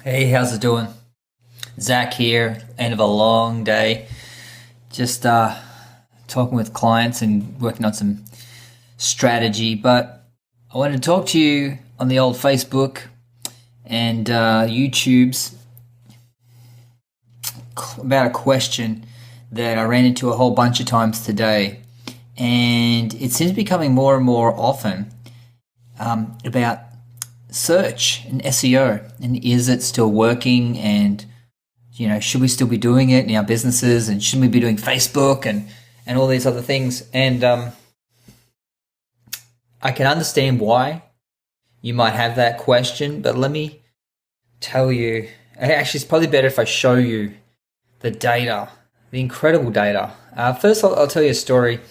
Hey, how's it doing? Zach here. End of a long day. Just talking with clients and working on some strategy. But I wanted to talk to you on the old Facebook and YouTube's about a question that I ran into a whole bunch of times today. And it seems to be coming more and more often about search and SEO, and is it still working, and should we still be doing it in our businesses, and shouldn't we be doing Facebook and all these other things. And I can understand why you might have that question, but let me tell you, actually it's probably better if I show you the data, the incredible data. First I'll tell you a story.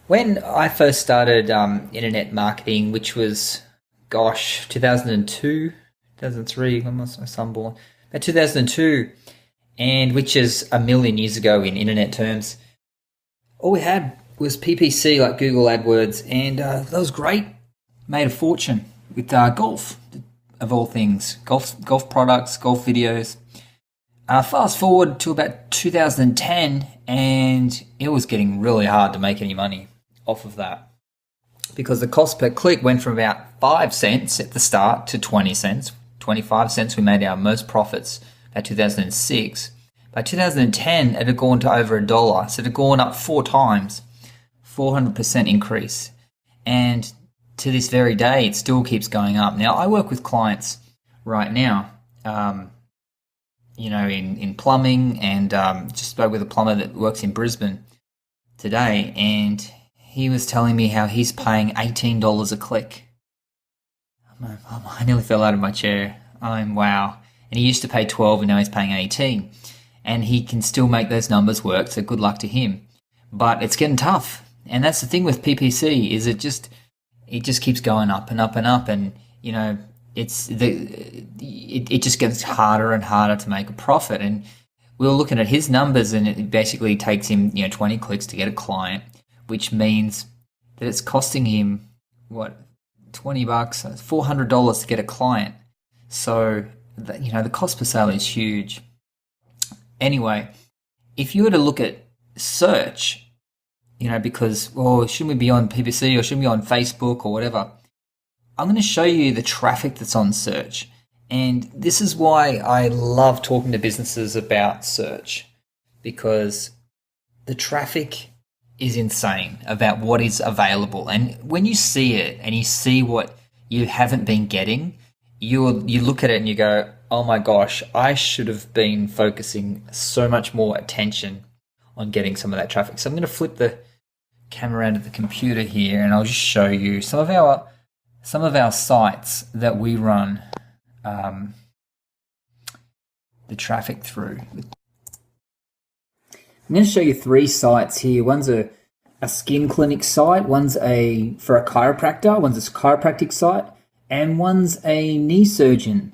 When I first started internet marketing, which was 2002, 2003, when was my son born? About 2002, and which is a million years ago in internet terms. All we had was PPC, like Google AdWords, and that was great. Made a fortune with golf, of all things, golf products, golf videos. Fast forward to about 2010, and it was getting really hard to make any money off of that, because the cost per click went from about 5 cents at the start to 20 cents, 25 cents. We made our most profits by 2006. By 2010, it had gone to over $1. So it had gone up 4 times, 400% increase. And to this very day, it still keeps going up. Now, I work with clients right now, in plumbing, and just spoke with a plumber that works in Brisbane today, and he was telling me how he's paying $18 a click. I nearly fell out of my chair. Wow. And he used to pay 12 and now he's paying 18. And he can still make those numbers work, so good luck to him. But it's getting tough. And that's the thing with PPC, is it just keeps going up and up and up, and it just gets harder and harder to make a profit. And we were looking at his numbers, and it basically takes him 20 clicks to get a client, which means that it's costing him $20, $400 to get a client. So the cost per sale is huge. Anyway, if you were to look at search, because shouldn't we be on PPC, or shouldn't we be on Facebook or whatever? I'm going to show you the traffic that's on search. And this is why I love talking to businesses about search, because the traffic is insane about what is available. And when you see it and you see what you haven't been getting, you look at it and you go, oh my gosh, I should have been focusing so much more attention on getting some of that traffic. So I'm going to flip the camera around to the computer here, and I'll just show you some of our sites that we run the traffic through. I'm going to show you 3 sites here. One's a skin clinic site, one's for a chiropractor, one's a chiropractic site, and one's a knee surgeon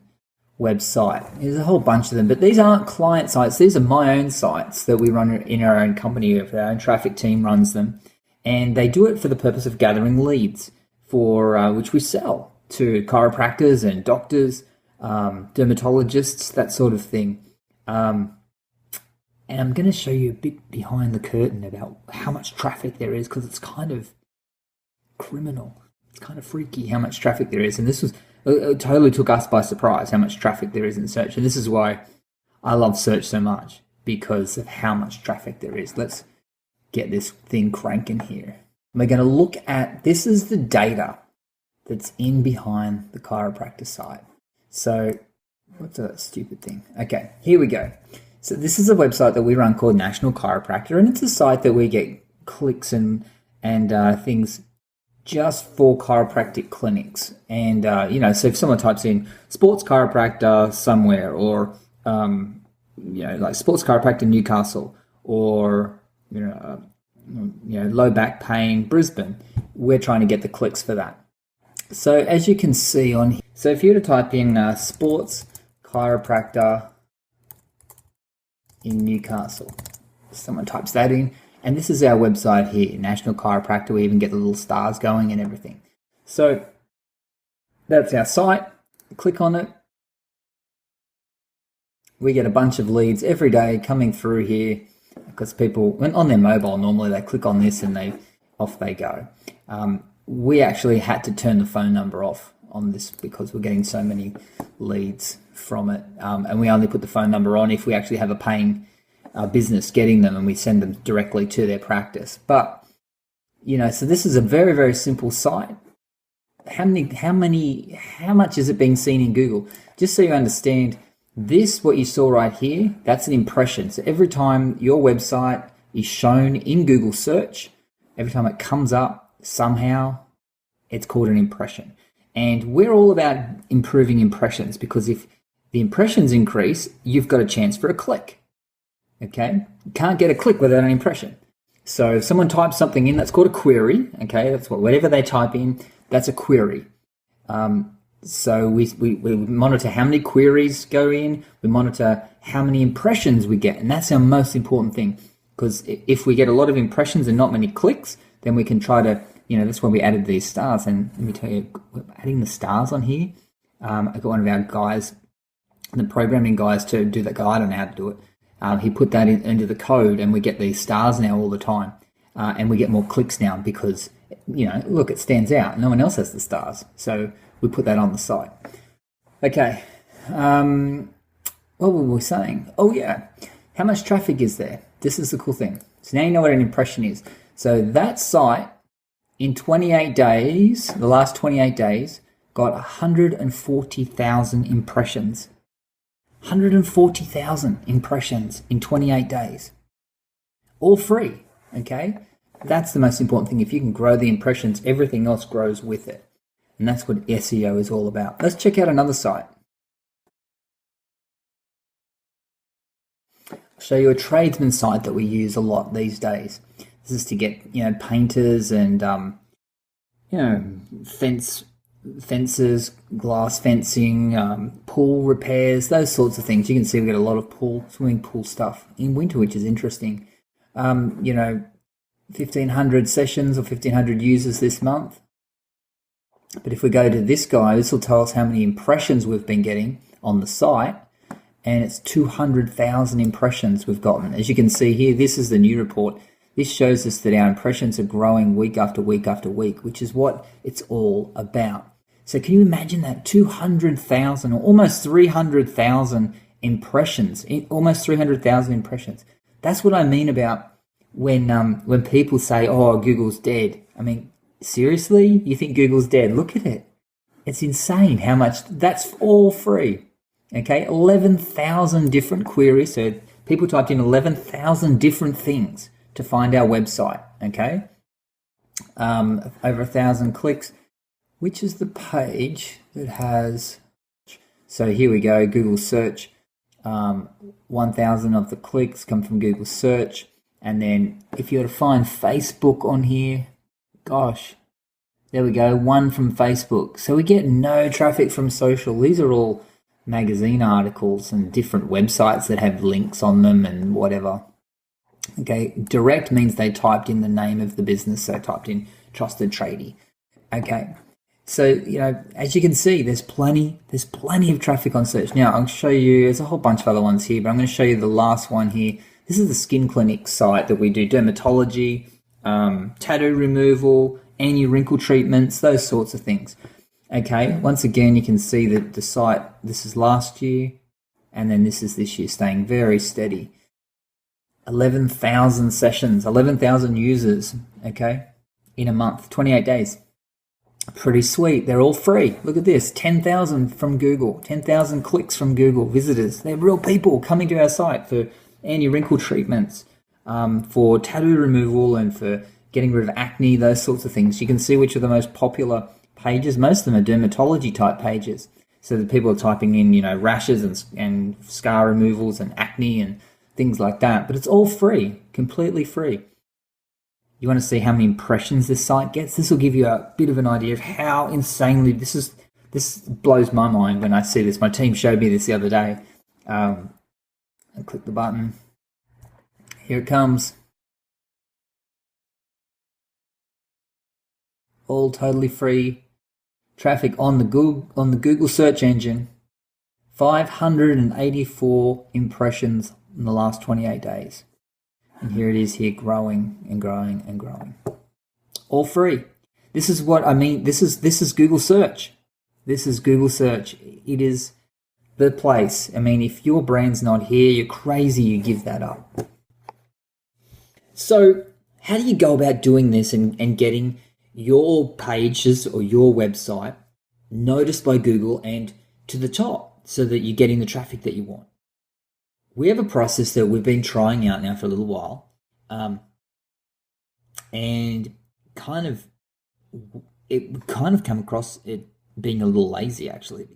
website. There's a whole bunch of them, but these aren't client sites. These are my own sites that we run in our own company. Our own traffic team runs them, and they do it for the purpose of gathering leads for which we sell to chiropractors and doctors, dermatologists, that sort of thing. And I'm going to show you a bit behind the curtain about how much traffic there is, because it's kind of criminal. It's kind of freaky how much traffic there is. And this it totally took us by surprise how much traffic there is in search. And this is why I love search so much, because of how much traffic there is. Let's get this thing cranking here. We're going to look at, this is the data that's in behind the chiropractor site. So what's that stupid thing? Okay, here we go. So this is a website that we run called National Chiropractor, and it's a site that we get clicks and things just for chiropractic clinics. And so if someone types in sports chiropractor somewhere, or like sports chiropractor Newcastle, or low back pain Brisbane, we're trying to get the clicks for that. So as you can see on here, so if you were to type in sports chiropractor in Newcastle, someone types that in, and this is our website here, National Chiropractor. We even get the little stars going and everything. So that's our site. Click on it, we get a bunch of leads every day coming through here because people, when on their mobile, normally they click on this and off they go. We actually had to turn the phone number off on this because we're getting so many leads from it. And we only put the phone number on if we actually have a paying business getting them, and we send them directly to their practice. But, so this is a very, very simple site. How much is it being seen in Google? Just so you understand, this, what you saw right here, that's an impression. So every time your website is shown in Google search, every time it comes up somehow, it's called an impression. And we're all about improving impressions, because if the impressions increase, you've got a chance for a click. Okay? You can't get a click without an impression. So if someone types something in, that's called a query. Okay? That's whatever they type in, that's a query. So we monitor how many queries go in, we monitor how many impressions we get, and that's our most important thing, because if we get a lot of impressions and not many clicks, then we can try to, that's why we added these stars. And let me tell you, we're adding the stars on here. I got one of our guys, the programming guys, to do the guide on how to do it. He put that into the code, and we get these stars now all the time. And we get more clicks now because, look, it stands out. No one else has the stars. So we put that on the site. Okay. What were we saying? Oh, yeah. How much traffic is there? This is the cool thing. So now you know what an impression is. So that site, in 28 days, the last 28 days, got 140,000 impressions. 140,000 impressions in 28 days. All free, okay? That's the most important thing. If you can grow the impressions, everything else grows with it. And that's what SEO is all about. Let's check out another site. I'll show you a tradesman site that we use a lot these days. This is to get, painters and, fences, glass fencing, pool repairs, those sorts of things. You can see we get a lot of swimming pool stuff in winter, which is interesting. 1,500 sessions or 1,500 users this month. But if we go to this guy, this will tell us how many impressions we've been getting on the site, and it's 200,000 impressions we've gotten. As you can see here, this is the new report. This shows us that our impressions are growing week after week after week, which is what it's all about. So can you imagine that? 200,000 or almost 300,000 impressions, almost 300,000 impressions. That's what I mean about when people say, oh, Google's dead. I mean, seriously? You think Google's dead? Look at it. It's insane how much. That's all free. Okay, 11,000 different queries. So people typed in 11,000 different things to find our website. Okay, over 1,000 clicks, which is the page that has. So here we go. Google search. 1,000 of the clicks come from Google search, and then if you were to find Facebook on here, gosh, there we go, 1 from Facebook. So we get no traffic from social. These are all magazine articles and different websites that have links on them and whatever. Okay, direct means they typed in the name of the business, so typed in Trusted Tradie. Okay, so as you can see, there's plenty of traffic on search. Now I'll show you. There's a whole bunch of other ones here, but I'm going to show you the last one here. This is the skin clinic site that we do dermatology, tattoo removal, anti-wrinkle treatments, those sorts of things. Okay, once again, you can see that the site, this is last year, and then this is this year, staying very steady. 11,000 sessions, 11,000 users, okay, in a month, 28 days. Pretty sweet. They're all free. Look at this, 10,000 from Google, 10,000 clicks from Google, visitors. They're real people coming to our site for anti-wrinkle treatments, for tattoo removal, and for getting rid of acne, those sorts of things. You can see which are the most popular pages. Most of them are dermatology type pages. So that people are typing in, rashes and scar removals and acne and things like that. But it's all free, completely free. You want to see how many impressions this site gets? This will give you a bit of an idea of how insanely this blows my mind when I see this. My team showed me this the other day. I click the button. Here it comes. All totally free. Traffic on the Google search engine. 584 impressions in the last 28 days. And here it is here growing and growing and growing. All free. This is what I mean. This is Google search. This is Google search. It is the place. I mean, if your brand's not here, you're crazy you give that up. So how do you go about doing this and getting your pages or your website noticed by Google and to the top so that you're getting the traffic that you want? We have a process that we've been trying out now for a little while, and it kind of come across it being a little lazy, actually,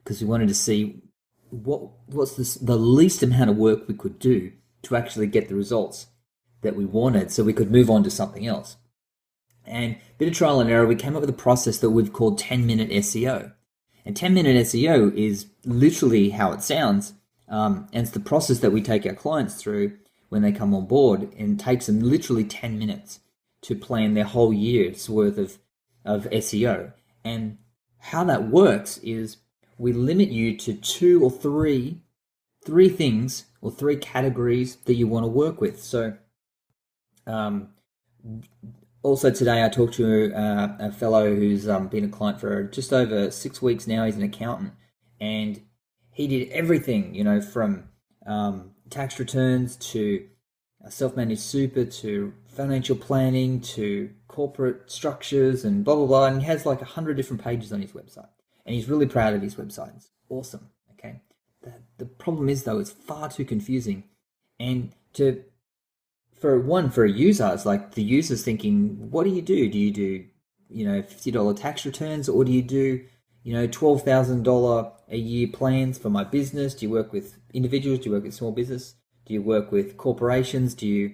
because we wanted to see what's the least amount of work we could do to actually get the results that we wanted so we could move on to something else. And a bit of trial and error, we came up with a process that we've called 10-minute SEO. And 10-minute SEO is literally how it sounds. And it's the process that we take our clients through when they come on board, and it takes them literally 10 minutes to plan their whole year's worth of SEO. And how that works is we limit you to 2 or 3 things or 3 categories that you want to work with. So also today I talked to a fellow who's been a client for just over 6 weeks now. He's an accountant, and he did everything, from tax returns to self-managed super to financial planning to corporate structures and blah, blah, blah. And he has like 100 different pages on his website. And he's really proud of his website. It's awesome, okay? The problem is, though, it's far too confusing. And for a user, it's like the user's thinking, what do you do? Do you do, $50 tax returns, or do you do, $12,000 a year plans for my business? Do you work with individuals? Do you work with small business? Do you work with corporations? Do you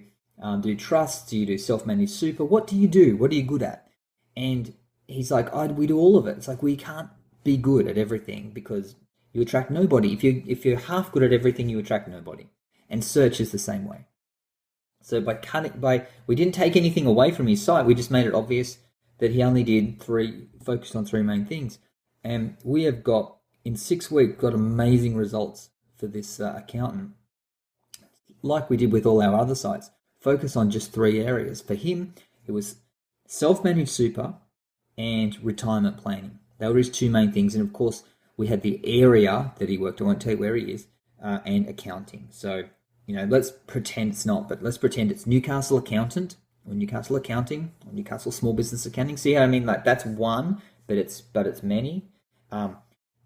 do trusts? Do you do self-managed super? What do you do? What are you good at? And he's like, we do all of it. It's like, we can't be good at everything because you attract nobody. If you're half good at everything, you attract nobody. And search is the same way. So we didn't take anything away from his site. We just made it obvious that he only focused on 3 main things. And we have in 6 weeks, got amazing results for this accountant. Like we did with all our other sites, focus on just 3 areas. For him, it was self-managed super and retirement planning. They were his 2 main things. And of course, we had the area that he worked on, I won't tell you where he is, and accounting. So, let's pretend it's not, but let's pretend it's Newcastle accountant or Newcastle accounting or Newcastle small business accounting. See how I mean? Like, that's one, but it's many.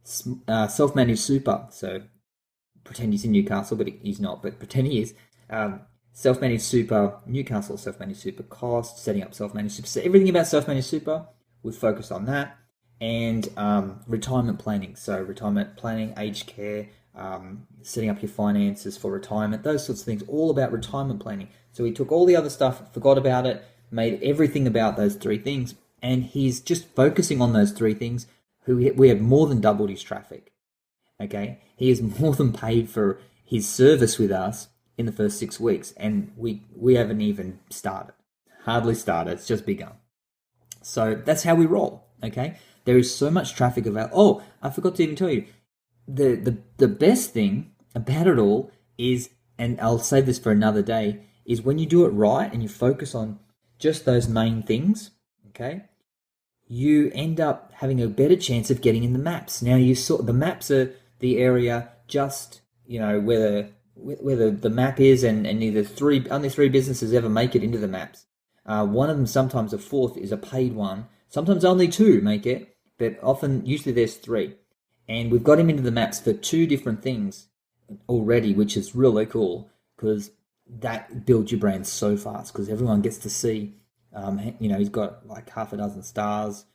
Self-managed super. So pretend he's in Newcastle, but he's not, but pretend he is. Self-managed super, Newcastle self-managed super cost, setting up self-managed super. So everything about self-managed super, we've focused on that. And retirement planning. So retirement planning, aged care, setting up your finances for retirement, those sorts of things, all about retirement planning. So he took all the other stuff, forgot about it, made everything about those 3 things. And he's just focusing on those 3 things. We have more than doubled his traffic. Okay, he has more than paid for his service with us in the first 6 weeks, and we haven't even started, hardly started. It's just begun. So that's how we roll. Okay, there is so much traffic about. Oh, I forgot to even tell you, the best thing about it all is, and I'll save this for another day, is when you do it right and you focus on just those main things. Okay, you end up having a better chance of getting in the maps. Now the maps are the area just, where the map is, and only 3 businesses ever make it into the maps. One of them, sometimes a 4th, is a paid one. Sometimes only 2 make it, but usually there's 3. And we've got him into the maps for 2 different things already, which is really cool, because that builds your brand so fast, because everyone gets to see. He's got like 6 stars,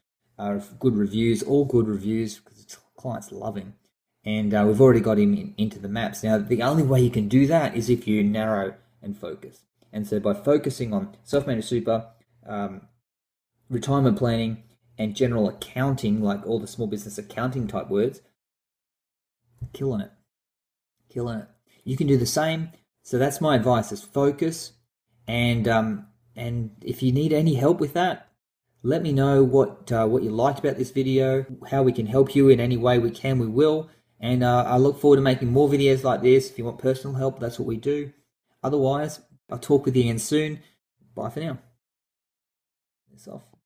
good reviews, all good reviews, because clients love him. And we've already got him into the maps. Now, the only way you can do that is if you narrow and focus. And so by focusing on self-managed super, retirement planning, and general accounting, like all the small business accounting type words, killing it. You can do the same. So that's my advice: is focus. And if you need any help with that, let me know what you liked about this video, how we can help you in any way we can. We will. And I look forward to making more videos like this. If you want personal help, that's what we do. Otherwise, I'll talk with you again soon. Bye for now. This off.